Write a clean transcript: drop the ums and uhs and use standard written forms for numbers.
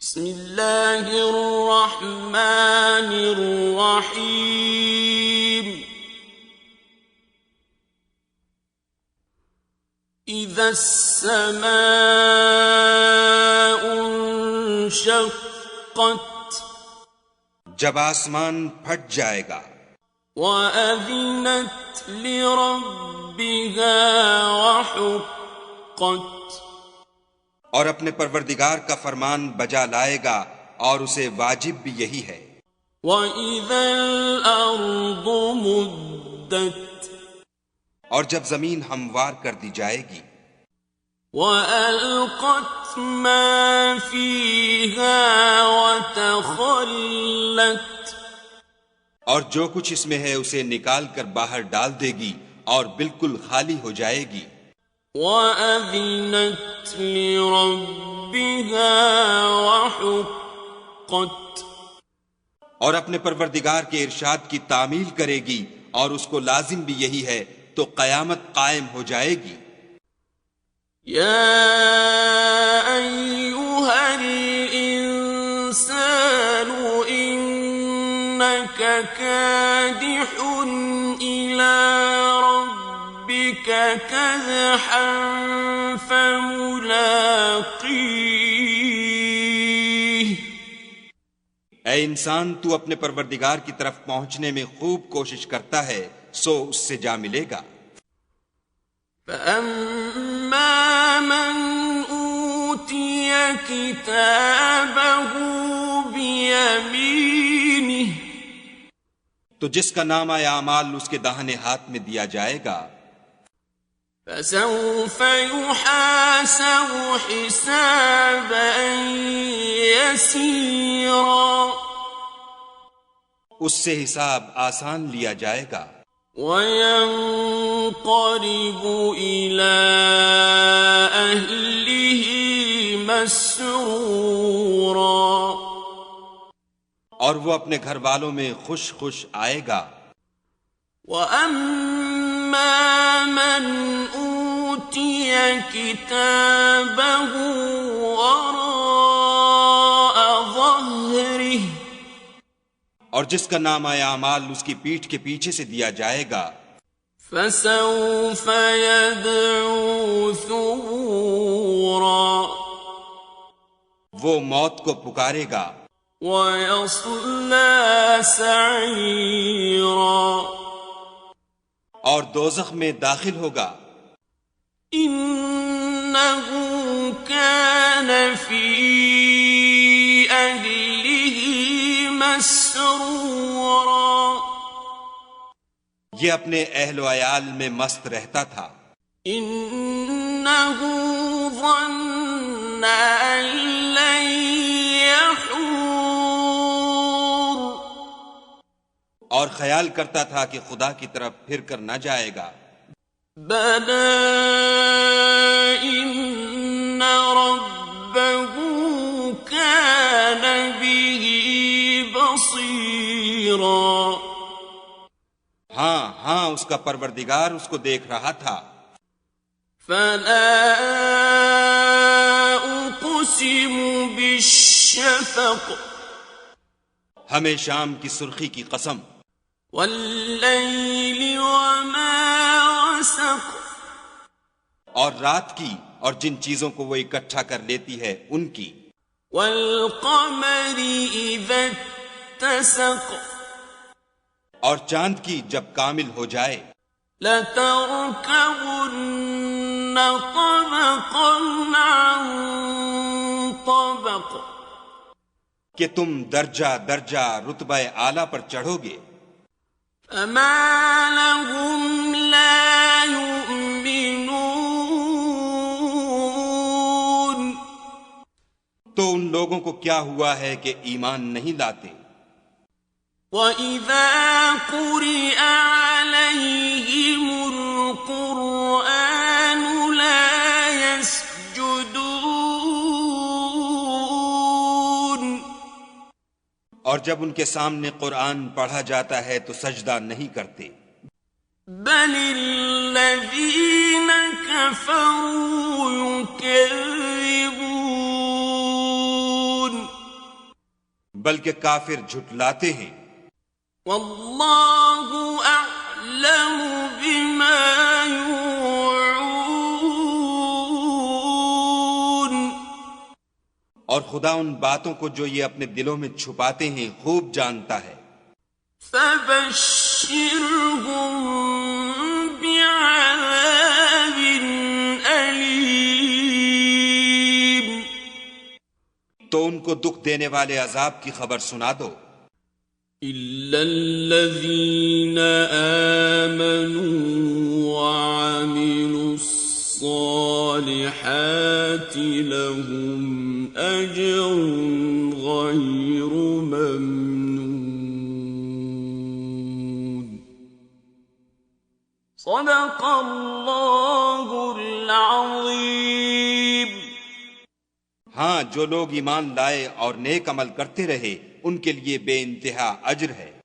بسم اللہ الرحمن الرحیم اذا السماء انشقت جب آسمان پھٹ جائے گا، وَأَذِنَتْ لِرَبِّهَا وَحُقَّتْ اور اپنے پروردگار کا فرمان بجا لائے گا، اور اسے واجب بھی یہی ہے۔ وَإِذَا الْأَرْضُ مُدَّتْ اور جب زمین ہموار کر دی جائے گی، وَأَلْقَتْ مَا فِيهَا وَتَخَلَّتْ اور جو کچھ اس میں ہے اسے نکال کر باہر ڈال دے گی اور بالکل خالی ہو جائے گی۔ وَأَذِنَتْ لِرَبِّهَا وَحُقَّتْ اور اپنے پروردگار کے ارشاد کی تعمیل کرے گی، اور اس کو لازم بھی یہی ہے، تو قیامت قائم ہو جائے گی۔ یا ایھا الانسان انک کادح الی ربک کدحا فملاقیہ اے انسان، تو اپنے پروردگار کی طرف پہنچنے میں خوب کوشش کرتا ہے، سو اس سے جا ملے گا۔ فَأَمَّا مَنْ أُوتِيَ كِتَابَهُ بِيَمِينِهِ تو جس کا نامہ اعمال اس کے داہنے ہاتھ میں دیا جائے گا، فَسَوْفَ يُحَاسَبُ حِسَابًا يَسِيرًا اس سے حساب آسان لیا جائے گا، وَيَنْقَلِبُ إِلَىٰ أَهْلِهِ مَسْرُورًا اور وہ اپنے گھر والوں میں خوش خوش آئے گا۔ وَأَمَّا مَنْ أُوتِيَ كِتَابَهُ وَرَاءَ ظَهْرِهِ اور جس کا نامہ اعمال اس کی پیٹھ کے پیچھے سے دیا جائے گا، فَسَوْفَ يَدْعُو ثُبُورًا وہ موت کو پکارے گا، وَيَصْلَىٰ سَعِيرًا اور دوزخ میں داخل ہوگا۔ إِنَّهُ كَانَ فِي أَهْلِهِ مَسْرُورًا یہ اپنے اہل و عیال میں مست رہتا تھا۔ إِنَّهُ ظَنَّ أَن لَّن يَحُورَ اور خیال کرتا تھا کہ خدا کی طرف پھر کر نہ جائے گا۔ بَلَىٰ إِنَّ رَبَّهُ كَانَ بِهِ بَصِيرًا ہاں ہاں، اس کا پروردگار اس کو دیکھ رہا تھا۔ فَلَا أُقْسِمُ بِالشَّفَقِ ہمیں شام کی سرخی کی قسم، وَاللَّيْلِ وَمَا وَسَقَ اور رات کی اور جن چیزوں کو وہ اکٹھا کر لیتی ہے ان کی، وَالْقَمَرِ إِذَا اتَّسَقَ اور چاند کی جب کامل ہو جائے، لَتَرْكَبُنَّ طَبَقًا عَن طَبَقٍ کہ تم درجہ درجہ رتبہ اعلیٰ پر چڑھو گے۔ فَمَا لَهُمْ لَا يُؤْمِنُونَ تو ان لوگوں کو کیا ہوا ہے کہ ایمان نہیں لاتے۔ وَإِذَا قُرِئَ عَلَيْهِمُ الْقُرْآنُ لَا يَسْجُدُونَ اور جب ان کے سامنے قرآن پڑھا جاتا ہے تو سجدہ نہیں کرتے۔ بَلِ الَّذِينَ كَفَرُوا يُكَذِّبُونَ بلکہ کافر جھٹلاتے ہیں۔ واللہ اعلم بما یوعون، اور خدا ان باتوں کو جو یہ اپنے دلوں میں چھپاتے ہیں خوب جانتا ہے۔ فبشرهم بعذاب علیم، تو ان کو دکھ دینے والے عذاب کی خبر سنا دو۔ إلا الذين آمنوا وعملوا الصالحات لهم أجر غير ممنون۔ صدق الله العظيم۔ ہاں، جو لوگ ایمان لائے اور نیک عمل کرتے رہے ان کے لیے بے انتہا اجر ہے۔